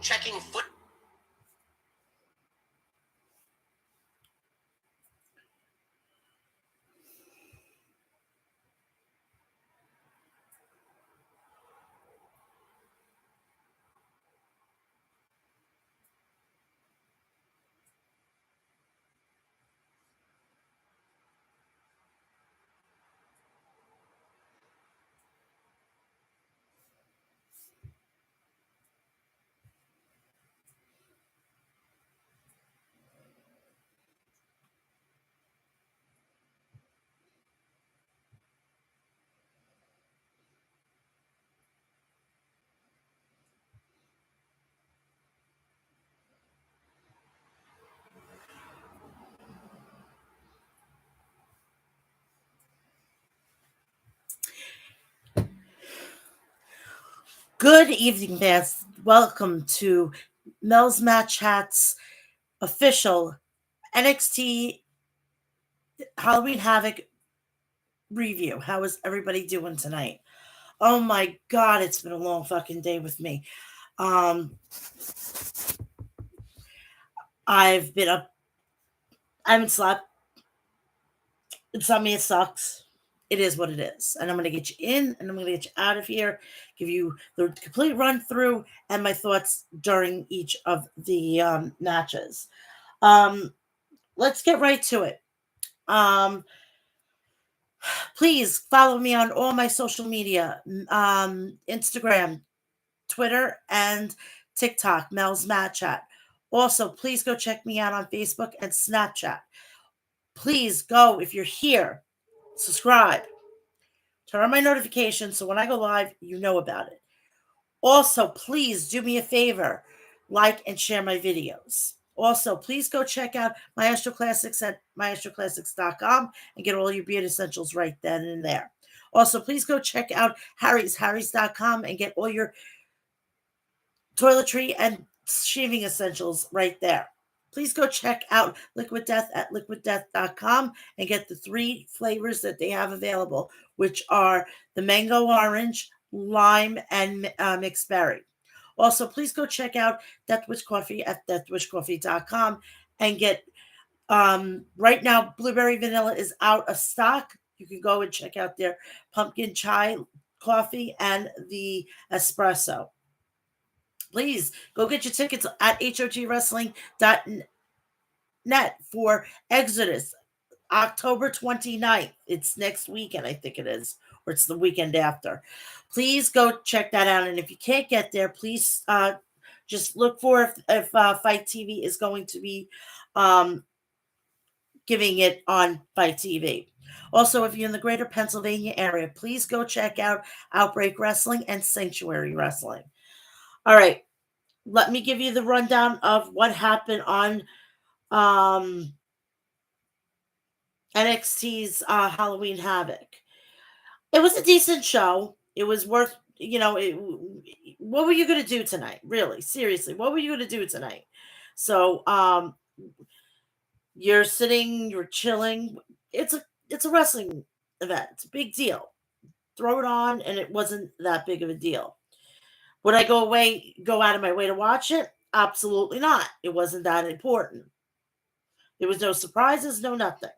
checking foot. Good evening, fans. Welcome to Mel's Match Chat's official NXT Halloween Havoc review. How is everybody doing tonight? Oh my god, it's been a long fucking day with me. Um, I've been up. I haven't slept. Insomnia sucks. It is what it is. And I'm going to get you in and I'm going to get you out of here, give you the complete run through and my thoughts during each of the matches. Um, let's get right to it. Um, please follow me on all my social media, Instagram, Twitter, and TikTok, Mel's Mad Chat. Also, please go check me out on Facebook and Snapchat. Please go, if you're here, subscribe, turn on my notifications so when I go live, you know about it. Also, please do me a favor, like and share my videos. Also, please go check out Maestro Classics at maestroclassics.com and get all your beard essentials right then and there. Also, please go check out harrys.com and get all your toiletry and shaving essentials right there. Please go check out Liquid Death at liquiddeath.com and get the 3 flavors that they have available, which are the mango orange, lime, and mixed berry. Also, please go check out Death Wish Coffee at deathwishcoffee.com and get right now blueberry vanilla is out of stock. You can go and check out their pumpkin chai coffee and the espresso. Please go get your tickets at hogwrestling.net for Exodus October 29th. It's next weekend, I think it is, or it's the weekend after. Please go check that out. And if you can't get there, please just look for if Fight TV is going to be um, giving it on Fight TV. Also, if you're in the greater Pennsylvania area, please go check out Outbreak Wrestling and Sanctuary Wrestling. All right, let me give you the rundown of what happened on um, NXT's Halloween Havoc. It was a decent show. It was worth, what were you going to do tonight? Really, seriously, what were you going to do tonight? So, you're sitting, you're chilling. It's a wrestling event. It's a big deal. Throw it on, and it wasn't that big of a deal. Would I go out of my way to watch it? Absolutely not. It wasn't that important. There was no surprises, no nothing.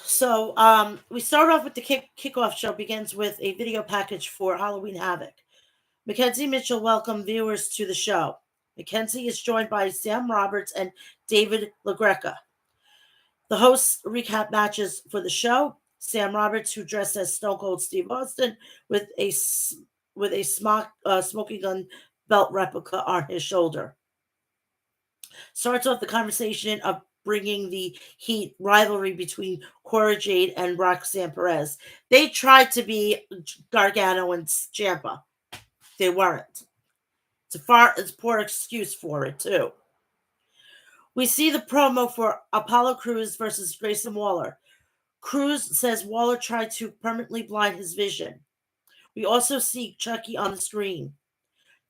So we start off with the kickoff show begins with a video package for Halloween Havoc. Mackenzie Mitchell welcomed viewers to the show. Mackenzie is joined by Sam Roberts and David LaGreca. The hosts recap matches for the show. Sam Roberts, who dressed as Stone Cold Steve Austin with a smoking gun belt replica on his shoulder, starts off the conversation of bringing the heat rivalry between Cora Jade and Roxanne Perez. They tried to be Gargano and Ciampa. They weren't. It's a poor excuse for it, too. We see the promo for Apollo Crews versus Grayson Waller. Crews says Waller tried to permanently blind his vision. We also see Chucky on the screen.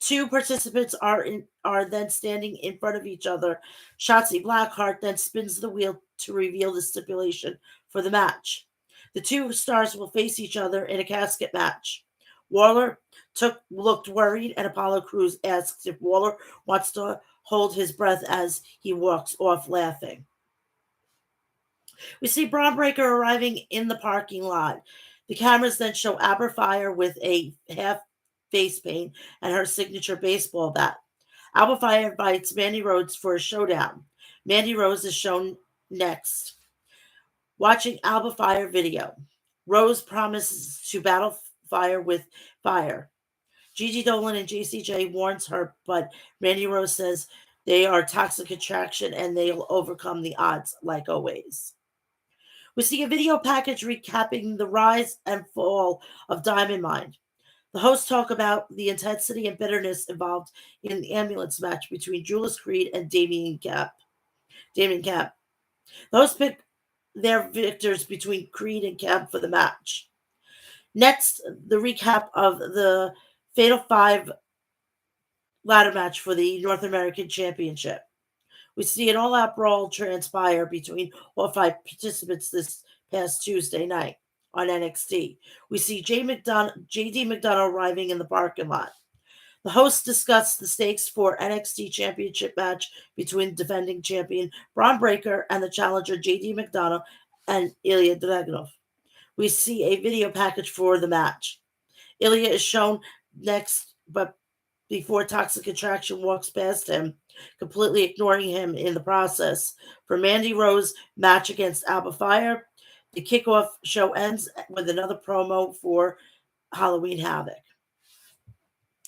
Two participants are then standing in front of each other. Shotzi Blackheart then spins the wheel to reveal the stipulation for the match. The two stars will face each other in a casket match. Waller looked worried, and Apollo Crews asks if Waller wants to hold his breath as he walks off laughing. We see Braun Breaker arriving in the parking lot. The cameras then show Aber Fire with a half face paint and her signature baseball bat. Aber Fire invites Mandy Rose for a showdown. Mandy Rose is shown next. Watching Aber Fire video. Rose promises to battle fire with fire. Gigi Dolan and JCJ warns her, but Mandy Rose says they are toxic attraction and they'll overcome the odds like always. We see a video package recapping the rise and fall of Diamond Mine. The hosts talk about the intensity and bitterness involved in the ambulance match between Julius Creed and Damien Camp. The hosts pick their victors between Creed and Camp for the match. Next, the recap of the Fatal 5 ladder match for the North American Championship. We see an all-out brawl transpire between all 5 participants this past Tuesday night on NXT. We see JD McDonough arriving in the parking lot. The hosts discuss the stakes for NXT Championship match between defending champion Braun Breaker and the challenger JD McDonough and Ilya Dragunov. We see a video package for the match. Ilya is shown next, but before Toxic Attraction walks past him, completely ignoring him in the process. For Mandy Rose match against Aber Fire, the kickoff show ends with another promo for Halloween Havoc.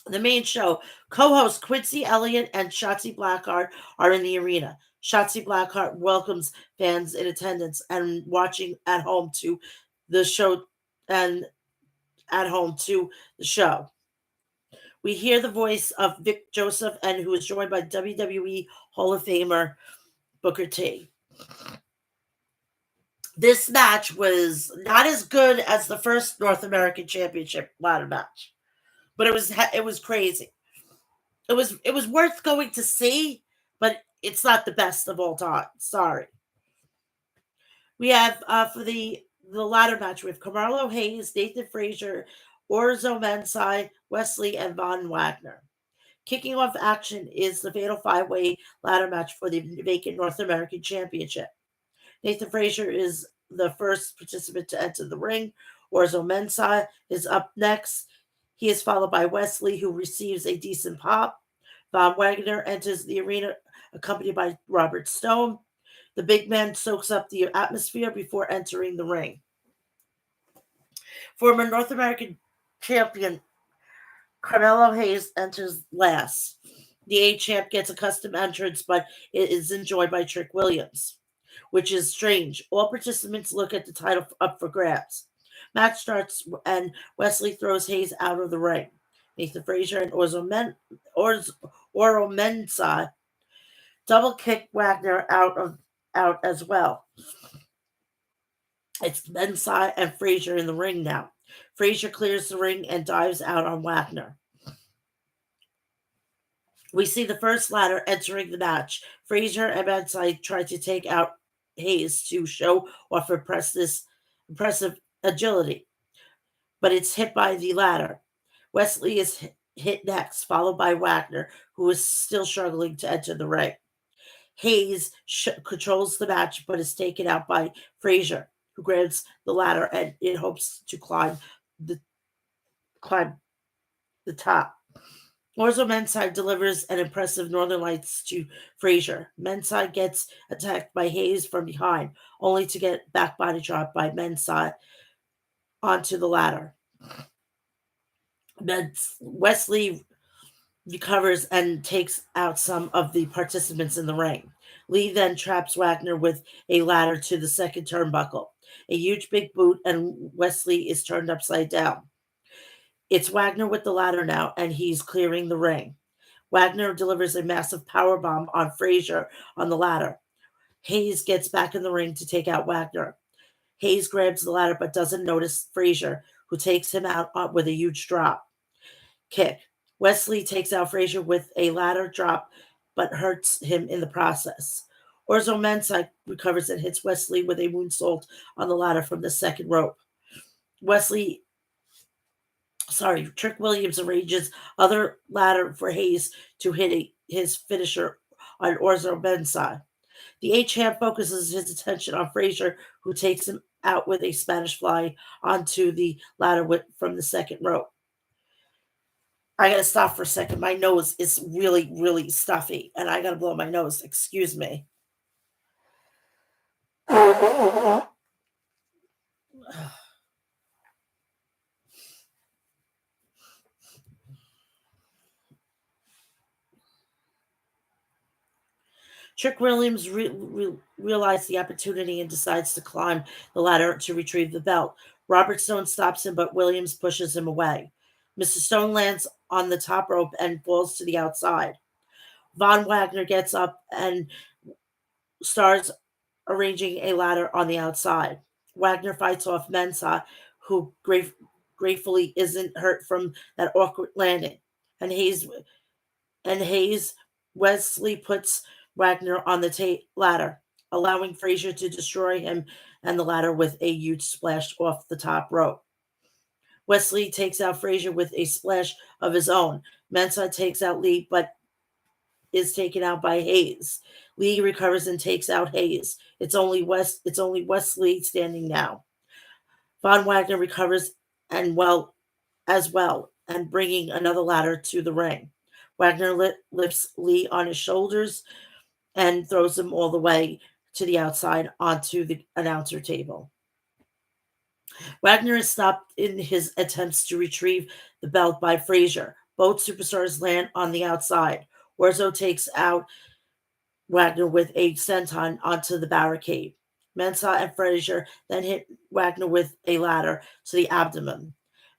The main show, co-host Quincy Elliott and Shotzi Blackheart are in the arena. Shotzi Blackheart welcomes fans in attendance and watching at home to the show We hear the voice of Vic Joseph, and who is joined by WWE Hall of Famer Booker T. This match was not as good as the first North American Championship ladder match, but it was crazy. It was worth going to see, but it's not the best of all time. Sorry. We have for the ladder match, we have Carmelo Hayes, Nathan Frazier, Orzo Mensai, Wesley, and Von Wagner. Kicking off action is the Fatal 5-Way ladder match for the vacant North American Championship. Nathan Frazier is the first participant to enter the ring. Orzo Mensai is up next. He is followed by Wesley, who receives a decent pop. Von Wagner enters the arena, accompanied by Robert Stone. The big man soaks up the atmosphere before entering the ring. Former North American champion Carmelo Hayes enters last. The A-Champ gets a custom entrance, but it is enjoyed by Trick Williams, which is strange. All participants look at the title up for grabs. Match starts, and Wesley throws Hayes out of the ring. Nathan Frazier and Oro Mensah double kick Wagner out as well. It's Mensah and Frazier in the ring now. Frazier clears the ring and dives out on Wagner. We see the first ladder entering the match. Frazier and Mensah try to take out Hayes to show off impressive agility, but it's hit by the ladder. Wesley is hit next, followed by Wagner, who is still struggling to enter the ring. Hayes controls the match, but is taken out by Frazier, who grabs the ladder and in hopes to climb the top. Orzo Mensah delivers an impressive Northern Lights to Frazier. Mensah gets attacked by Hayes from behind, only to get back body drop by Mensah onto the ladder. Wesley recovers and takes out some of the participants in the ring. Lee then traps Wagner with a ladder to the second turnbuckle. A huge big boot, and Wesley is turned upside down. It's Wagner with the ladder now, and he's clearing the ring. Wagner delivers a massive powerbomb on Frazier on the ladder. Hayes gets back in the ring to take out Wagner. Hayes grabs the ladder but doesn't notice Frazier, who takes him out with a huge drop kick. Wesley takes out Frazier with a ladder drop, but hurts him in the process. Orzo Mensah recovers and hits Wesley with a moonsault on the ladder from the second rope. Trick Williams arranges other ladder for Hayes to hit his finisher on Orzo Mensah. The A-Champ focuses his attention on Frazier, who takes him out with a Spanish fly onto the ladder from the second rope. I gotta stop for a second. My nose is really, really stuffy, and I gotta blow my nose. Excuse me. Trick Williams realizes the opportunity and decides to climb the ladder to retrieve the belt. Robert Stone stops him, but Williams pushes him away. Mr. Stone lands on the top rope and falls to the outside. Von Wagner gets up and starts arranging a ladder on the outside. Wagner fights off Mensah, who gratefully isn't hurt from that awkward landing. And Hayes Wesley puts Wagner on the ladder, allowing Frazier to destroy him and the ladder with a huge splash off the top rope. Wesley takes out Frazier with a splash of his own. Mensah takes out Lee, but is taken out by Hayes. Lee recovers and takes out Hayes. It's only Wesley standing now. Von Wagner recovers and as well, and bringing another ladder to the ring. Wagner lifts Lee on his shoulders and throws him all the way to the outside onto the announcer table. Wagner is stopped in his attempts to retrieve the belt by Frazier. Both superstars land on the outside. Orzo takes out Wagner with a senton onto the barricade. Mensah and Frazier then hit Wagner with a ladder to the abdomen.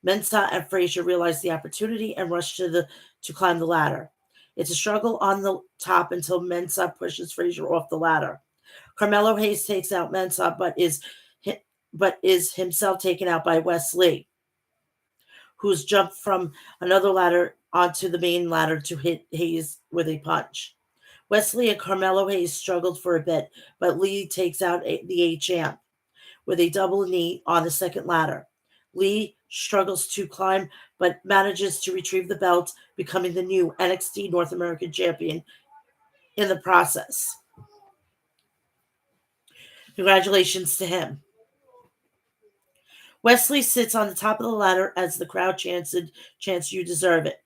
Mensah and Frazier realize the opportunity and rush to climb the ladder. It's a struggle on the top until Mensah pushes Frazier off the ladder. Carmelo Hayes takes out Mensah, but is himself taken out by Wesley, who's jumped from another ladder onto the main ladder to hit Hayes with a punch. Wesley and Carmelo Hayes struggled for a bit, but Lee takes out the A-Champ with a double knee on the second ladder. Lee struggles to climb, but manages to retrieve the belt, becoming the new NXT North American Champion in the process. Congratulations to him. Wesley sits on the top of the ladder as the crowd chants, "You deserve it."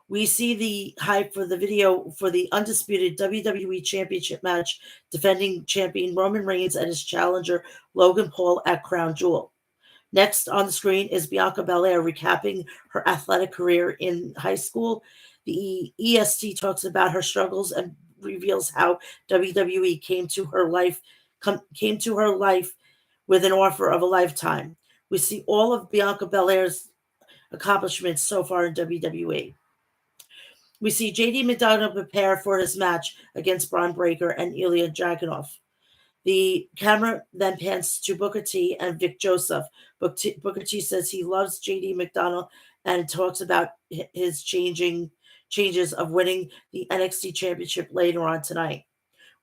We see the hype for the video for the undisputed WWE Championship match, defending champion Roman Reigns and his challenger Logan Paul at Crown Jewel. Next on the screen is Bianca Belair recapping her athletic career in high school. The EST talks about her struggles and reveals how WWE came to her life with an offer of a lifetime. We see all of Bianca Belair's accomplishments so far in WWE. We see JD McDonough prepare for his match against Braun Breaker and Ilya Dragunov. The camera then pans to Booker T and Vic Joseph. Booker T says he loves JD McDonough and talks about his changes of winning the NXT Championship later on tonight.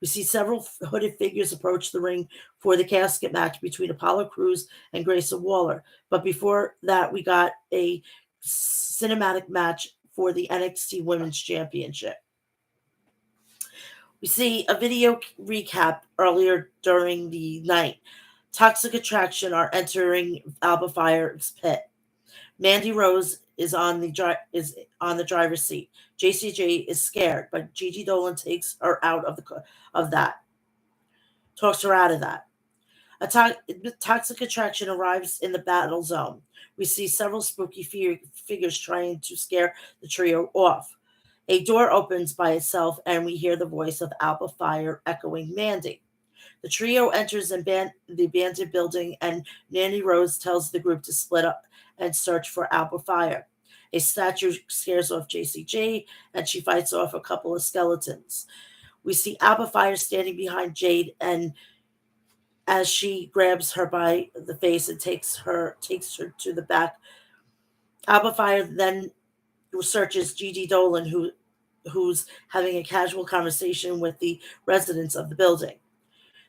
We see several hooded figures approach the ring for the casket match between Apollo Crews and Grayson Waller. But before that, we got a cinematic match for the NXT Women's Championship. We see a video recap earlier during the night. Toxic Attraction are entering Alba Fire's pit. Mandy Rose is on the driver's seat. JCJ is scared, but Gigi Dolan takes her out of that. Talks her out of that. A Toxic Attraction arrives in the battle zone. We see several spooky figures trying to scare the trio off. A door opens by itself, and we hear the voice of Alba Fire echoing Mandy. The trio enters the abandoned building, and Mandy Rose tells the group to split up and search for Alba Fire. A statue scares off JCJ, and she fights off a couple of skeletons. We see Alba Fire standing behind Jade, and as she grabs her by the face and takes her to the back, Alba Fire then searches Gigi Dolan, who's having a casual conversation with the residents of the building.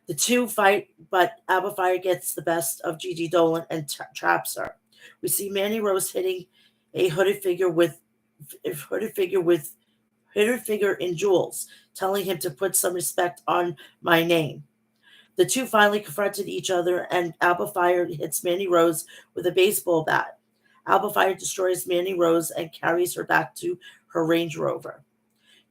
The two fight, but Albafire gets the best of Gigi Dolan and traps her. We see Manny Rose hitting a hooded figure with hooded figure in jewels, telling him to put some respect on my name. The two finally confronted each other, and Albafire hits Manny Rose with a baseball bat. Albafire destroys Manny Rose and carries her back to her Range Rover.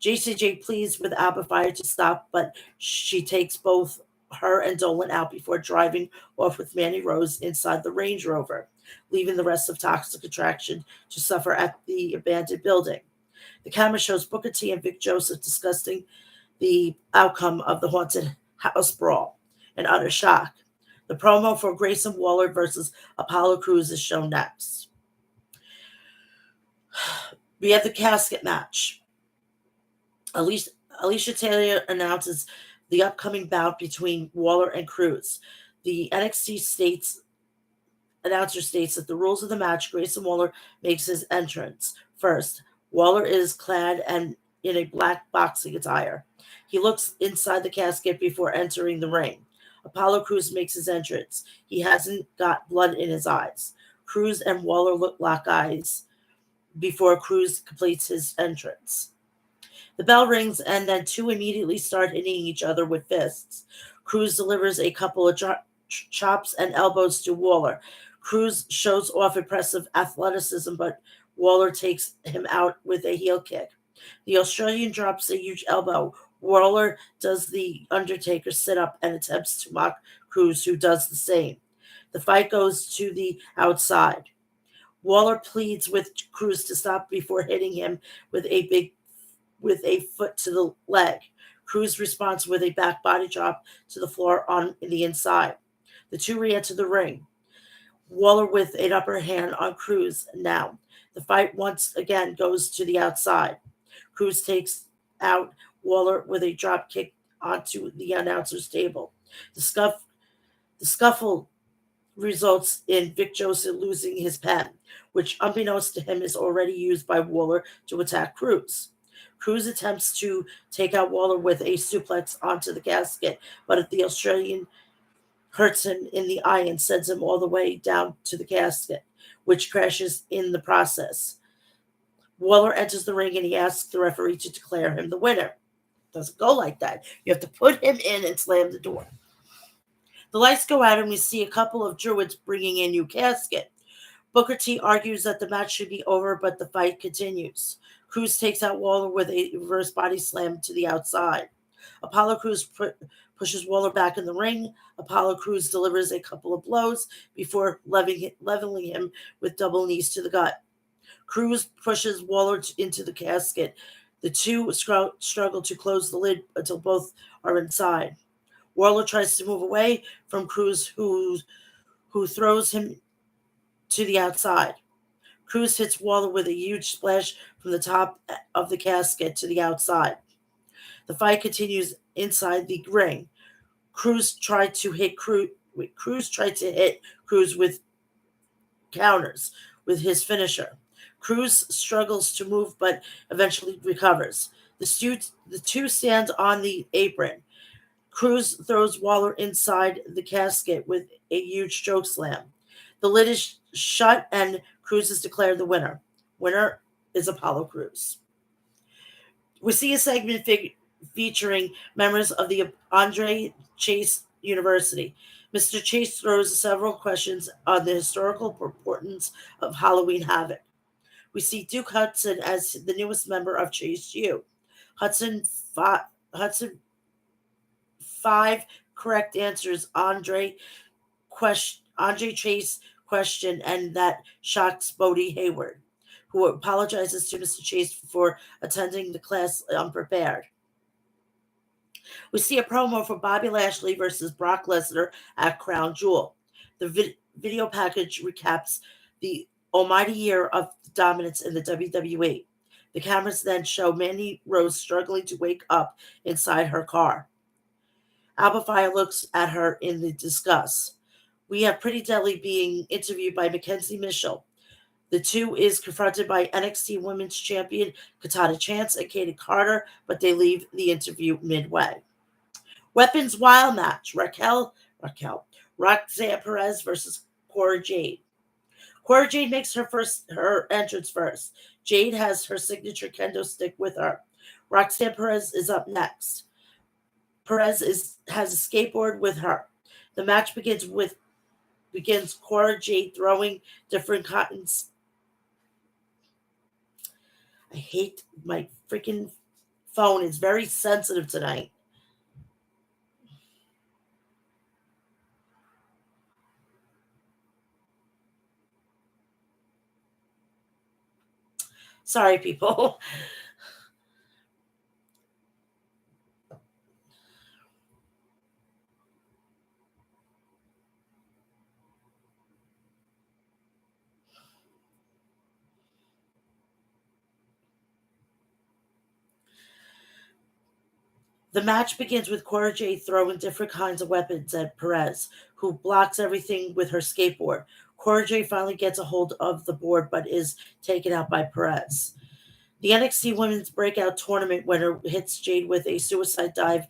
JCJ pleads with Albafire to stop, but she takes both her and Dolan out before driving off with Manny Rose inside the Range Rover, leaving the rest of Toxic Attraction to suffer at the abandoned building. The camera shows Booker T and Vic Joseph discussing the outcome of the haunted house brawl in utter shock. The promo for Grayson Waller versus Apollo Crews is shown next. We have the casket match. Alicia, Alicia Taylor announces the upcoming bout between Waller and Crews. The NXT states announcer states that the rules of the match, Grayson Waller makes his entrance first. Waller is clad and in a black boxing attire. He looks inside the casket before entering the ring. Apollo Crews makes his entrance. He hasn't got blood in his eyes. Crews and Waller lock eyes before Crews completes his entrance. The bell rings, and then two immediately start hitting each other with fists. Crews delivers a couple of chops and elbows to Waller. Crews shows off impressive athleticism, but Waller takes him out with a heel kick. The Australian drops a huge elbow. Waller does the Undertaker sit up and attempts to mock Crews, who does the same. The fight goes to the outside. Waller pleads with Crews to stop before hitting him with a foot to the leg. Crews responds with a back body drop to the floor on the inside. The two re-enter the ring. Waller with an upper hand on Crews now. The fight once again goes to the outside. Crews takes out Waller with a drop kick onto the announcer's table. The scuffle results in Vic Joseph losing his pen, which, unbeknownst to him, is already used by Waller to attack Crews. Crews attempts to take out Waller with a suplex onto the casket, but the Australian hurts him in the eye and sends him all the way down to the casket, which crashes in the process. Waller enters the ring and he asks the referee to declare him the winner. Doesn't go like that. You have to put him in and slam the door. The lights go out and we see a couple of druids bringing a new casket. Booker T argues that the match should be over, but the fight continues. Crews takes out Waller with a reverse body slam to the outside. Apollo Crews pushes Waller back in the ring. Apollo Crews delivers a couple of blows before leveling him with double knees to the gut. Crews pushes Waller into the casket. The two struggle to close the lid until both are inside. Waller tries to move away from Crews, who throws him to the outside. Crews hits Waller with a huge splash from the top of the casket to the outside. The fight continues inside the ring. Crews tried to hit Crews with counters with his finisher. Crews struggles to move but eventually recovers. The two stand on the apron. Crews throws Waller inside the casket with a huge choke slam. The lid is shut and Crews is declared the winner. Winner is Apollo Crews. We see a segment featuring members of the Andre Chase University. Mr. Chase throws several questions on the historical importance of Halloween Havoc. We see Duke Hudson as the newest member of Chase U. Hudson five correct answers Andre Chase question, and that shocks Bodie Hayward, who apologizes to Mr. Chase for attending the class unprepared. We see a promo for Bobby Lashley versus Brock Lesnar at Crown Jewel. The video package recaps the almighty year of dominance in the WWE. The cameras then show Mandy Rose struggling to wake up inside her car. Albafire looks at her in the disgust. We have Pretty Deadly being interviewed by Mackenzie Mitchell. The two is confronted by NXT Women's Champion Katana Chance and Kaden Carter, but they leave the interview midway. Weapons Wild match: Roxanne Perez versus Cora Jade. Cora Jade makes her entrance first. Jade has her signature kendo stick with her. Roxanne Perez is up next. Has a skateboard with her. The match begins Cora Jade throwing different cottons. I hate my freaking phone. It's very sensitive tonight. Sorry, people. The match begins with Cora Jade throwing different kinds of weapons at Perez, who blocks everything with her skateboard. Cora Jade finally gets a hold of the board but is taken out by Perez. The NXT Women's Breakout Tournament winner hits Jade with a suicide dive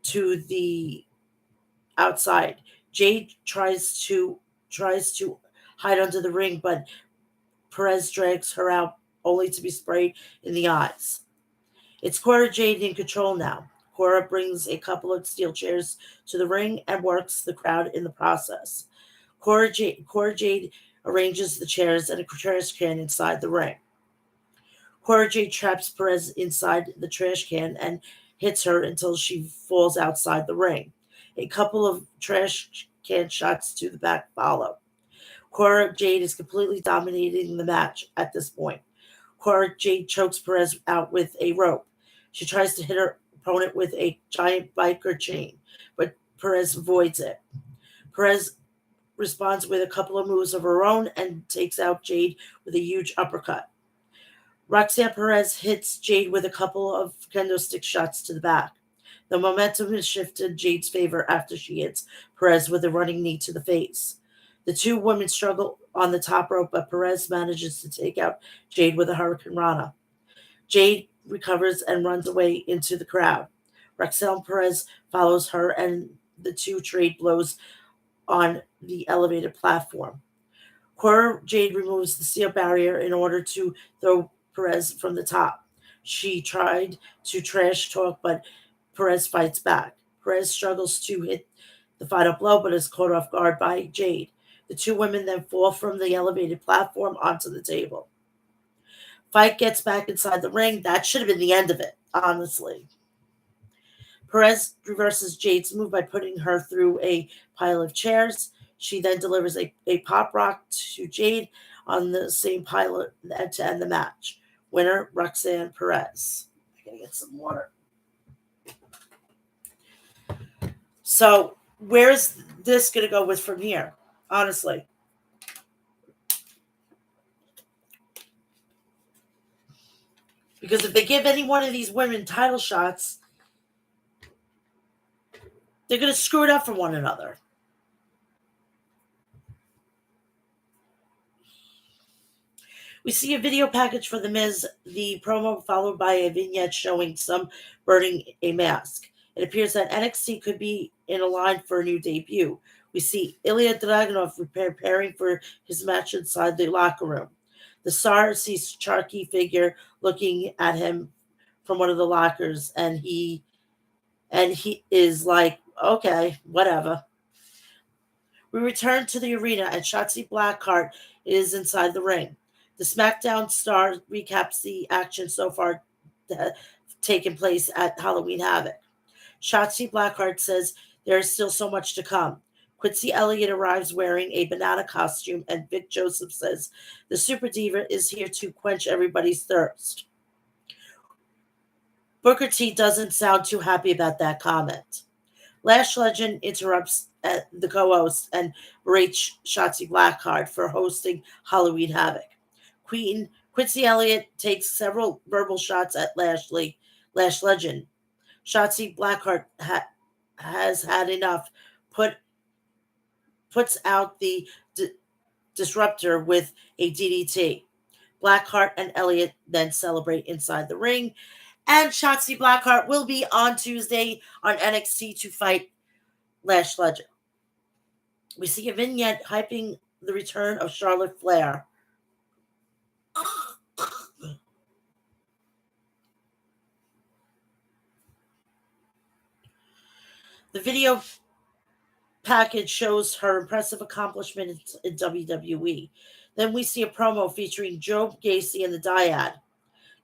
to the outside. Jade tries to hide under the ring, but Perez drags her out only to be sprayed in the eyes. It's Cora Jade in control now. Cora brings a couple of steel chairs to the ring and works the crowd in the process. Cora Jade arranges the chairs and a trash can inside the ring. Cora Jade traps Perez inside the trash can and hits her until she falls outside the ring. A couple of trash can shots to the back follow. Cora Jade is completely dominating the match at this point. Cora Jade chokes Perez out with a rope. She tries to hit her opponent with a giant biker chain, but Perez avoids it. Perez responds with a couple of moves of her own and takes out Jade with a huge uppercut. Roxanne Perez hits Jade with a couple of kendo stick shots to the back. The momentum is shifted in Jade's favor after she hits Perez with a running knee to the face. The two women struggle on the top rope, but Perez manages to take out Jade with a Hurricane Rana. Jade recovers and runs away into the crowd. Roxanne Perez follows her, and the two trade blows on the elevated platform. Cora Jade removes the steel barrier in order to throw Perez from the top. She tried to trash talk, but Perez fights back. Perez struggles to hit the final blow, but is caught off guard by Jade. The two women then fall from the elevated platform onto the table. Fight gets back inside the ring. That should have been the end of it, honestly. Perez reverses Jade's move by putting her through a pile of chairs. She then delivers a pop rock to Jade on the same pile to end the match. Winner, Roxanne Perez. I gotta get some water. So, where's this gonna go with from here? Honestly. Because if they give any one of these women title shots, they're gonna screw it up for one another. We see a video package for The Miz, the promo followed by a vignette showing some burning a mask. It appears that NXT could be in a line for a new debut. We see Ilya Dragunov preparing for his match inside the locker room. The star sees Sharky figure looking at him from one of the lockers, and he is like, okay, whatever. We return to the arena, and Shotzi Blackheart is inside the ring. The SmackDown star recaps the action so far taken place at Halloween Havoc. Shotzi Blackheart says there is still so much to come. Quincy Elliott arrives wearing a banana costume, and Vic Joseph says the Super Diva is here to quench everybody's thirst. Booker T doesn't sound too happy about that comment. Lash Legend interrupts the co-host and berates Shotzi Blackheart for hosting Halloween Havoc. Quincy Elliott takes several verbal shots at Lash Legend. Shotzi Blackheart has had enough. Puts out the Disruptor with a DDT. Blackheart and Elliott then celebrate inside the ring. And Shotzi Blackheart will be on Tuesday on NXT to fight Lash Legend. We see a vignette hyping the return of Charlotte Flair. The video package shows her impressive accomplishments in WWE. Then we see a promo featuring Joe Gacy and the Dyad.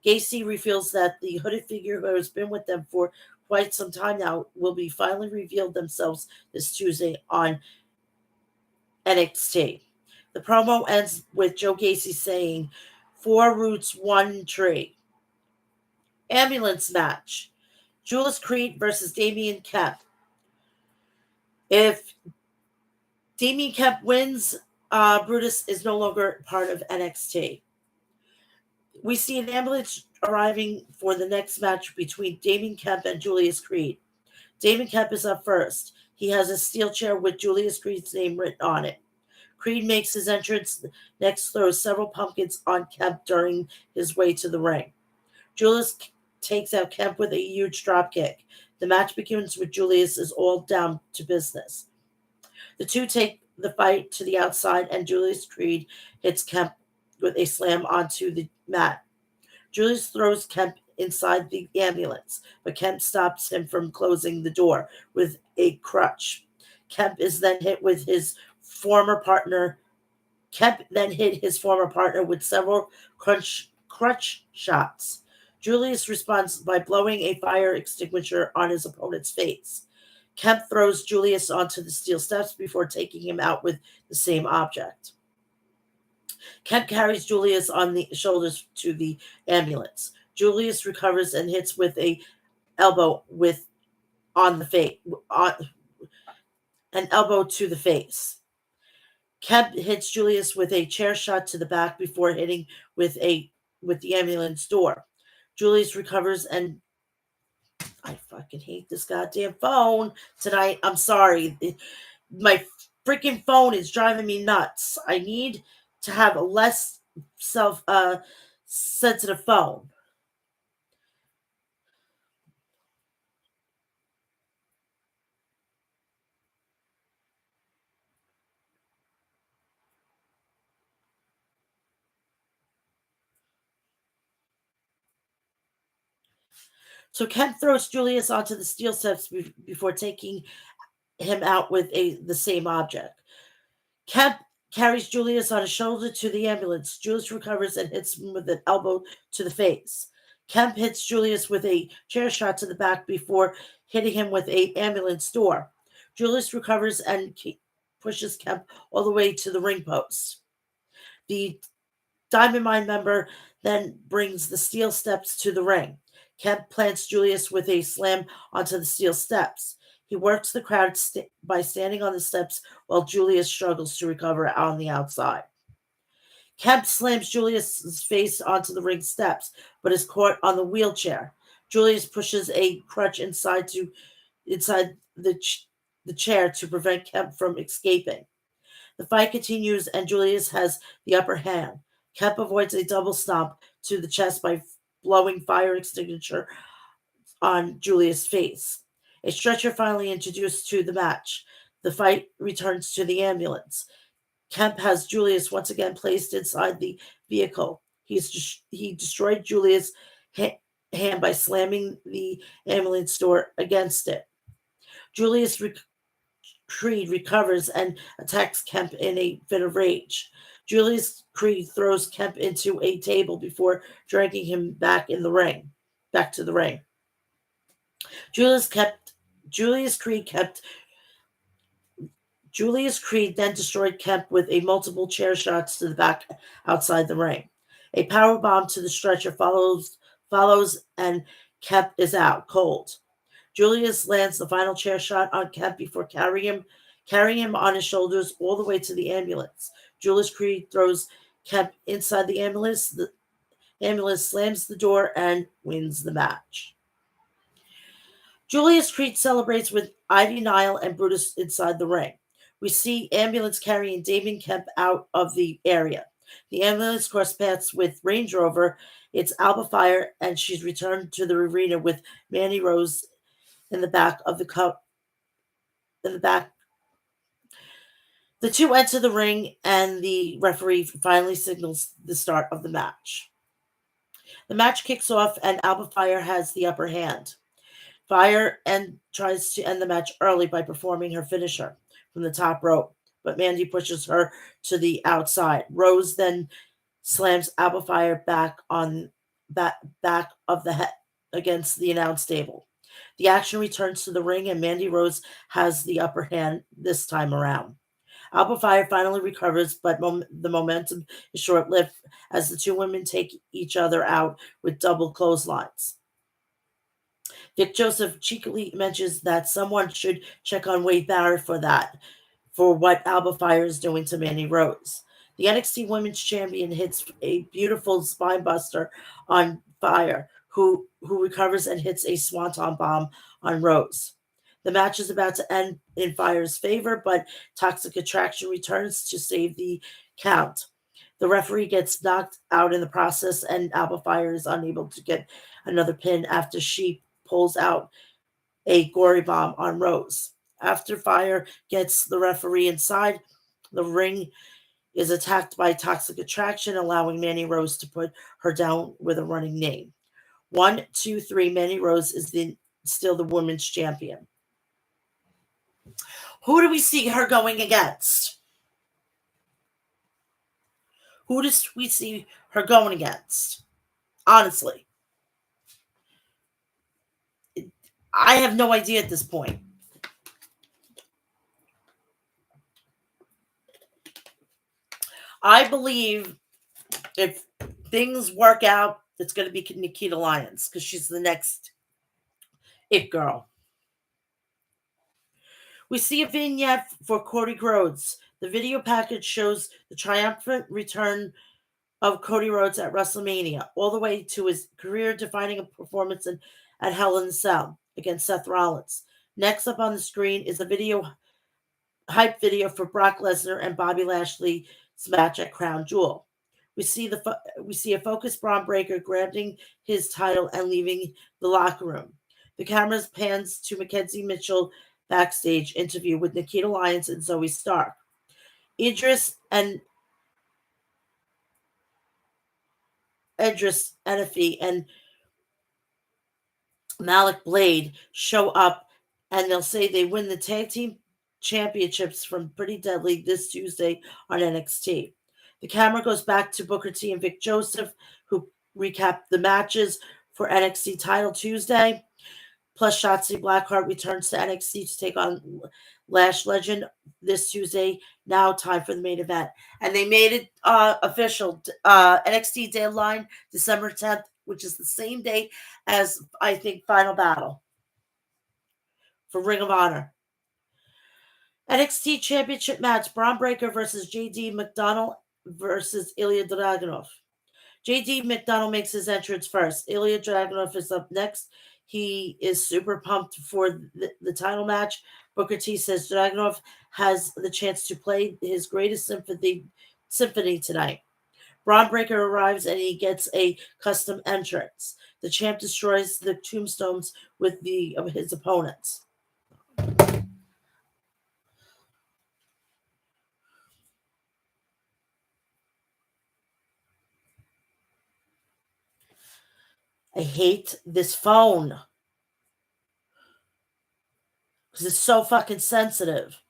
Gacy reveals that the hooded figure who has been with them for quite some time now will be finally revealed themselves this Tuesday on NXT. The promo ends with Joe Gacy saying, 4 roots, 1 tree. Ambulance match. Julius Creed versus Damian Kemp. If Damian Kemp wins, Brutus is no longer part of NXT. We see an ambulance arriving for the next match between Damian Kemp and Julius Creed. Damian Kemp is up first. He has a steel chair with Julius Creed's name written on it. Creed makes his entrance, next throws several pumpkins on Kemp during his way to the ring. Julius takes out Kemp with a huge dropkick. The match begins with Julius is all down to business. The two take the fight to the outside, and Julius Creed hits Kemp with a slam onto the mat. Julius throws Kemp inside the ambulance, but Kemp stops him from closing the door with a crutch. Kemp then hit his former partner with several crutch shots. Julius responds by blowing a fire extinguisher on his opponent's face. Kemp throws Julius onto the steel steps before taking him out with the same object. Kemp carries Julius on the shoulders to the ambulance. Julius recovers and hits with a elbow on the face, an elbow to the face. Kemp hits Julius with a chair shot to the back before hitting with the ambulance door. Julius recovers and I fucking hate this goddamn phone tonight. I'm sorry. My freaking phone is driving me nuts. I need to have a less sensitive phone. So Kemp throws Julius onto the steel steps before taking him out with the same object. Kemp carries Julius on his shoulder to the ambulance. Julius recovers and hits him with an elbow to the face. Kemp hits Julius with a chair shot to the back before hitting him with an ambulance door. Julius recovers and pushes Kemp all the way to the ring post. The Diamond Mine member then brings the steel steps to the ring. Kemp plants Julius with a slam onto the steel steps. He works the crowd by standing on the steps while Julius struggles to recover on the outside. Kemp slams Julius's face onto the ring steps, but is caught on the wheelchair. Julius pushes a crutch inside the chair to prevent Kemp from escaping. The fight continues, and Julius has the upper hand. Kemp avoids a double stomp to the chest by blowing fire extinguisher on Julius' face. A stretcher finally introduced to the match. The fight returns to the ambulance. Kemp has Julius once again placed inside the vehicle. He destroyed Julius' hand by slamming the ambulance door against it. Julius Creed recovers and attacks Kemp in a fit of rage. Julius Creed throws Kemp into a table before dragging him back to the ring. Julius Creed then destroyed Kemp with a multiple chair shots to the back outside the ring. A power bomb to the stretcher follows, and Kemp is out cold. Julius lands the final chair shot on Kemp before carrying him on his shoulders all the way to the ambulance. Julius Creed throws Kemp inside the ambulance. The ambulance slams the door and wins the match. Julius Creed celebrates with Ivy Nile and Brutus inside the ring. We see ambulance carrying Damien Kemp out of the area. The ambulance cross paths with Range Rover. It's Alba Fire, and she's returned to the arena with Mandy Rose in the back of the cup. In the back, the two enter the ring, and the referee finally signals the start of the match. The match kicks off, and Alba Fire has the upper hand. Fire and tries to end the match early by performing her finisher from the top rope, but Mandy pushes her to the outside. Rose then slams Alba Fire back of the head against the announce table. The action returns to the ring, and Mandy Rose has the upper hand this time around. Alba Fire finally recovers, but the momentum is short lived as the two women take each other out with double clotheslines. Vic Joseph cheekily mentions that someone should check on Wade Barrett for what Alba Fire is doing to Mandy Rose. The NXT Women's Champion hits a beautiful spinebuster on Fire, who recovers and hits a swanton bomb on Rose. The match is about to end in Fire's favor, but Toxic Attraction returns to save the count. The referee gets knocked out in the process, and Alba Fire is unable to get another pin after she pulls out a gory bomb on Rose. After Fire gets the referee inside, the ring is attacked by Toxic Attraction, allowing Mandy Rose to put her down with a running name. 1, 2, 3. Mandy Rose is still the women's champion. Who do we see her going against? Who does we see her going against? Honestly, I have no idea at this point. I believe if things work out, it's going to be Nikita Lyons because she's the next it girl. We see a vignette for Cody Rhodes. The video package shows the triumphant return of Cody Rhodes at WrestleMania, all the way to his career-defining performance at Hell in a Cell against Seth Rollins. Next up on the screen is a hype video for Brock Lesnar and Bobby Lashley's match at Crown Jewel. We see a focused Braun Breaker grabbing his title and leaving the locker room. The camera pans to Mackenzie Mitchell backstage interview with Nikita Lyons and Zoe Stark. Idris Enefi and Malik Blade show up, and they'll say they win the tag team championships from Pretty Deadly this Tuesday on NXT. The camera goes back to Booker T and Vic Joseph, who recap the matches for NXT Title Tuesday. Plus, Shotzi Blackheart returns to NXT to take on Lash Legend this Tuesday. Now, time for the main event. And they made it official. NXT deadline, December 10th, which is the same day as, I think, Final Battle for Ring of Honor. NXT Championship match, Braun Breaker versus JD McDonald versus Ilya Dragunov. JD McDonald makes his entrance first. Ilya Dragunov is up next. He is super pumped for the title match. Booker T says Dragunov has the chance to play his greatest symphony tonight. Braun Breaker arrives and he gets a custom entrance. The champ destroys the tombstones with his opponents. I hate this phone because it's so fucking sensitive.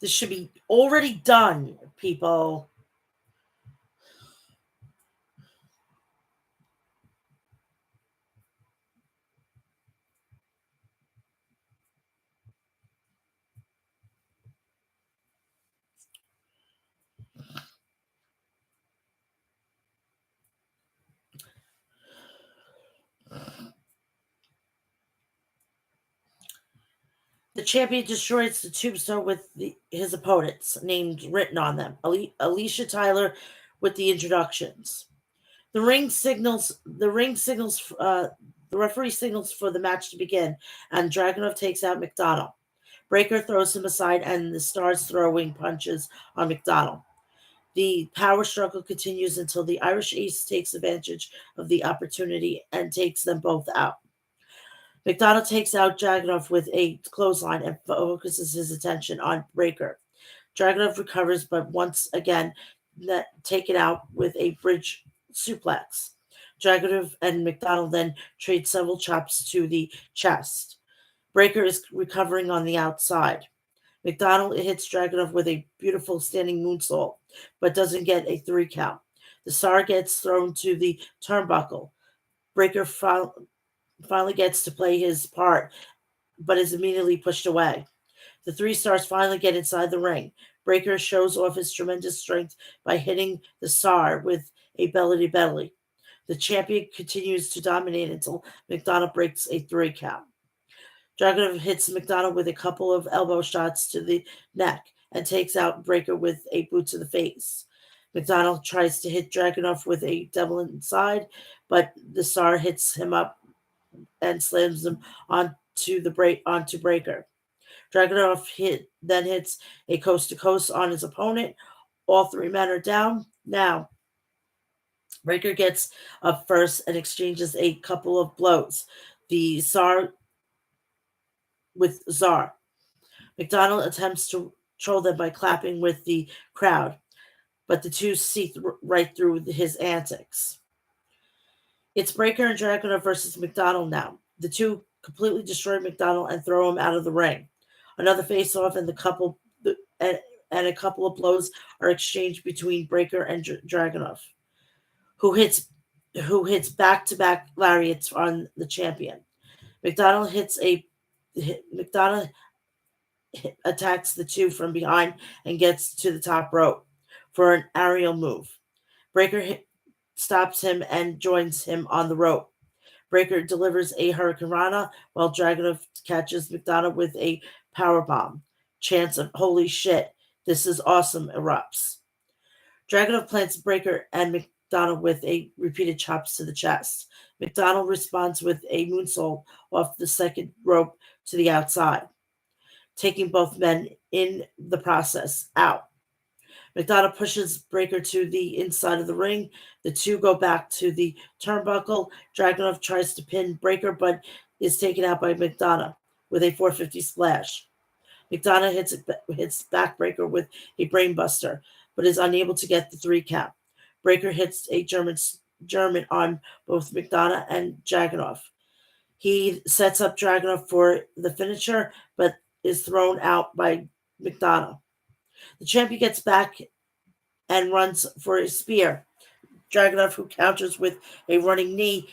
This should be already done, people. The champion destroys the tombstone with his opponents, named written on them. Alicia Tyler with the introductions. The referee signals for the match to begin, and Dragunov takes out McDonald. Breaker throws him aside, and the Stars throwing punches on McDonald. The power struggle continues until the Irish Ace takes advantage of the opportunity and takes them both out. McDonald takes out Dragunov with a clothesline and focuses his attention on Breaker. Dragunov recovers, but once again taken out with a bridge suplex. Dragunov and McDonald then trade several chops to the chest. Breaker is recovering on the outside. McDonald hits Dragunov with a beautiful standing moonsault, but doesn't get a 3 count. The Star gets thrown to the turnbuckle. Breaker finally gets to play his part, but is immediately pushed away. The 3 Stars finally get inside the ring. Breaker shows off his tremendous strength by hitting the Star with a belly to belly. The champion continues to dominate until McDonald breaks a 3 count. Dragunov hits McDonald with a couple of elbow shots to the neck and takes out Breaker with a boot to the face. McDonald tries to hit Dragunov with a double inside, but the Star hits him up and slams him onto Breaker. Dragunov then hits a coast to coast on his opponent. All 3 men are down. Now, Breaker gets up first and exchanges a couple of blows. The Tsar with Czar. McDonald attempts to troll them by clapping with the crowd, but the two see right through his antics. It's Breaker and Dragunov versus McDonald now. The two completely destroy McDonald and throw him out of the ring. Another face-off and a couple of blows are exchanged between Breaker and Dragunov, who hits back-to-back lariats on the champion. McDonald attacks the two from behind and gets to the top rope for an aerial move. Breaker stops him and joins him on the rope. Breaker delivers a Hurricane Rana while Dragunov catches McDonald with a powerbomb. Chants of "Holy shit, this is awesome" erupts. Dragunov plants Breaker and McDonald with a repeated chops to the chest. McDonald responds with a moonsault off the second rope to the outside, taking both men in the process out. McDonald pushes Breaker to the inside of the ring. The two go back to the turnbuckle. Dragunov tries to pin Breaker, but is taken out by McDonald with a 450 splash. McDonald hits Backbreaker with a brainbuster, but is unable to get the 3 count. Breaker hits a German on both McDonald and Dragunov. He sets up Dragunov for the finisher, but is thrown out by McDonald. The champion gets back and runs for a spear. Dragunov, who counters with a running knee.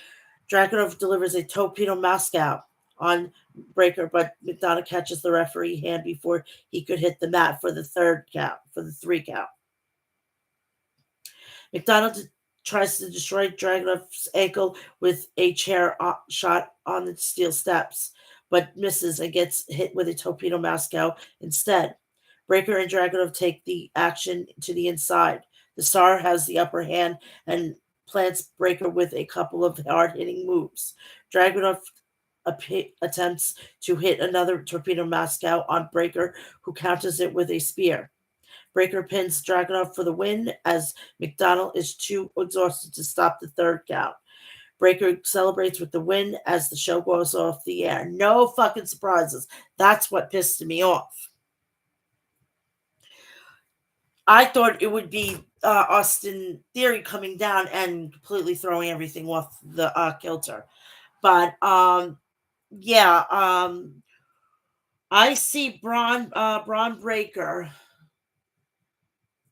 Dragunov delivers a torpedo Moscow on Breaker, but McDonald catches the referee hand before he could hit the mat for the 3 count. McDonald tries to destroy Dragunov's ankle with a chair shot on the steel steps, but misses and gets hit with a torpedo Moscow instead. Breaker and Dragunov take the action to the inside. The Star has the upper hand and plants Breaker with a couple of hard-hitting moves. Dragunov attempts to hit another torpedo Moscow on Breaker, who counters it with a spear. Breaker pins Dragunov for the win as McDonald is too exhausted to stop the 3rd count. Breaker celebrates with the win as the show goes off the air. No fucking surprises. That's what pissed me off. I thought it would be Austin Theory coming down and completely throwing everything off the kilter. But I see Braun Breaker.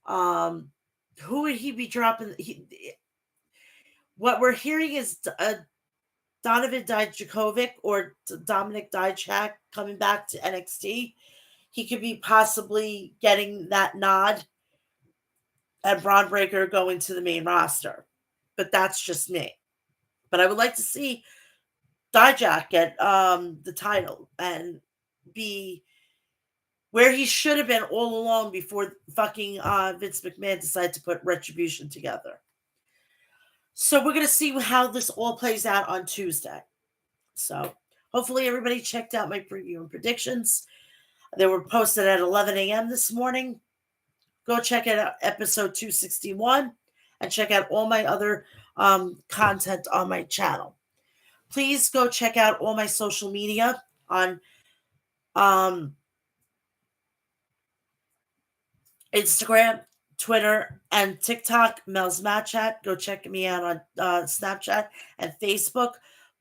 Who would he be dropping? What we're hearing is Donovan Dijakovic or Dominic Dijak coming back to NXT. He could be possibly getting that nod, and Braun Breaker going to the main roster. But that's just me. But I would like to see Dijak get the title and be where he should have been all along before fucking Vince McMahon decided to put Retribution together. So we're going to see how this all plays out on Tuesday. So hopefully everybody checked out my preview and predictions. They were posted at 11 a.m. this morning. Go check out episode 261 and check out all my other content on my channel. Please go check out all my social media on um, Instagram, Twitter, and TikTok. Mel's Match Chat. Go check me out on Snapchat and Facebook.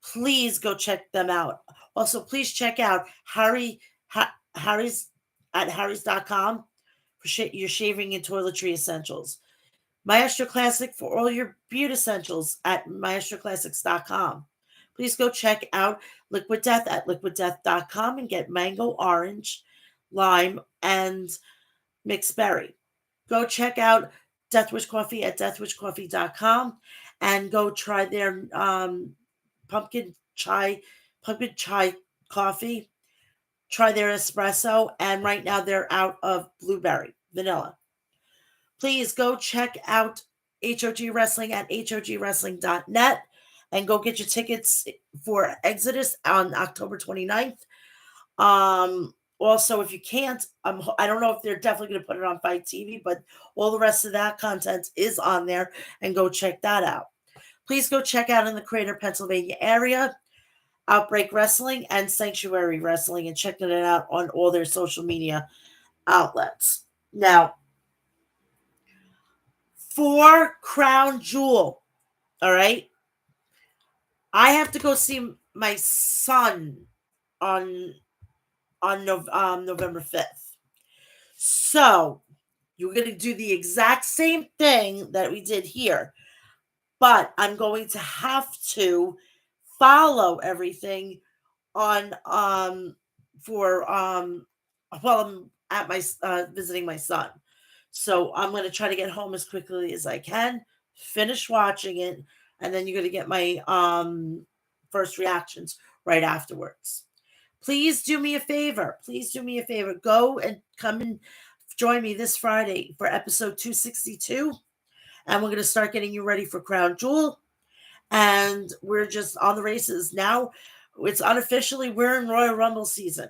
Please go check them out. Also, please check out Harry's at harrys.com for your shaving and toiletry essentials. Maestro Classic for all your beauty essentials at maestroclassics.com. Please go check out Liquid Death at liquiddeath.com and get mango, orange, lime, and mixed berry. Go check out Deathwish Coffee at deathwishcoffee.com and go try their pumpkin chai coffee. Try their espresso, and right now they're out of blueberry vanilla. Please go check out HOG Wrestling at hogwrestling.net and go get your tickets for Exodus on October 29th. Also, if you can't, I don't know if they're definitely going to put it on Fight TV, but all the rest of that content is on there, and go check that out. Please go check out in the Crater, Pennsylvania area, Outbreak Wrestling and Sanctuary Wrestling, and checking it out on all their social media outlets. Now, for Crown Jewel, all right, I have to go see my son on November 5th. So you're going to do the exact same thing that we did here, but I'm going to have to follow everything on while I'm at my visiting my son. So I'm going to try to get home as quickly as I can, finish watching it, and then you're going to get my first reactions right afterwards. Please do me a favor. Please do me a favor. Go and come and join me this Friday for episode 262. And we're going to start getting you ready for Crown Jewel. And we're just on the races. Now, it's unofficially, we're in Royal Rumble season.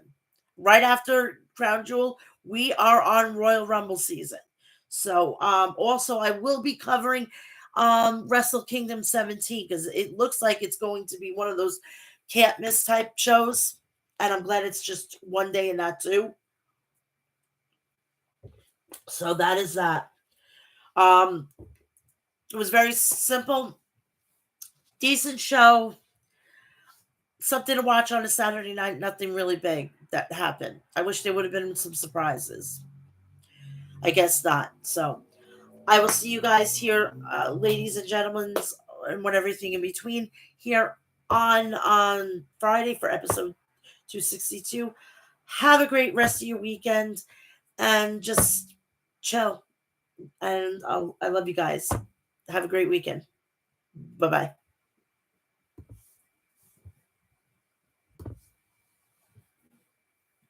Right after Crown Jewel, we are on Royal Rumble season. So, also, I will be covering Wrestle Kingdom 17 because it looks like it's going to be one of those can't miss type shows. And I'm glad it's just one day and not two. So that is that. It was very simple, decent show, something to watch on a Saturday night. Nothing really big that happened. I wish there would have been some surprises. I guess not. So I will see you guys here, ladies and gentlemen, and what everything in between here on Friday for episode 262. Have a great rest of your weekend and just chill. And I love you guys. Have a great weekend. Bye-bye.